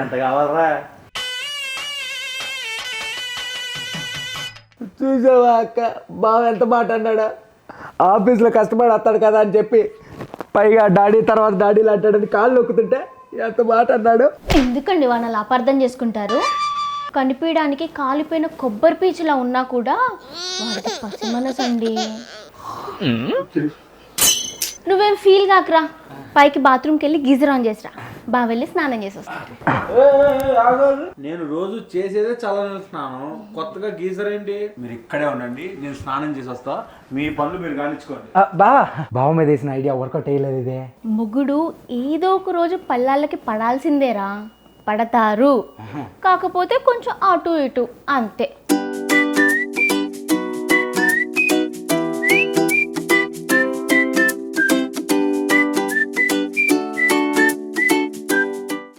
ఎంత కావాలరా? చూసావా అక్క, బావ ఎంత మాట అన్నాడా? ఆఫీస్లో కష్టపడి వస్తాడు కదా అని చెప్పి పైగా డాడీ తర్వాత డాడీలు అంటాడని కాళ్ళు నొక్కుతుంటే ఎంత మాట అన్నాడు. ఎందుకండి వాళ్ళని అపార్థం చేసుకుంటారు? కనిపించడానికి కాలిపోయిన కొబ్బరి పీచులా ఉన్నా కూడా వాడికి పసి మనసు అండి. నువ్వేం ఫీల్ కాకరా, పైకి బాత్రూమ్కి వెళ్ళి గీజర్ ఆన్ చేసిరా, బాగా వెళ్ళి స్నానం చేసి వస్తా. నేను రోజు చేసేదే చల్లనీళ్ళ స్నానం, కొత్తగా గీజర్ ఏంటి? మీరు ఇక్కడే ఉండండి, నేను స్నానం చేసి వస్తా, మీ పనులు మీరు కానిచ్చుకోండి. బావ మీద వేసిన ఐడియా వర్కౌట్ అయ్యలేదు. ఇదే మొగుడు ఏదో ఒక రోజు పల్లాలకి పడాల్సిందేరా, పడతారు, కాకపోతే కొంచెం అటు ఇటు అంతే.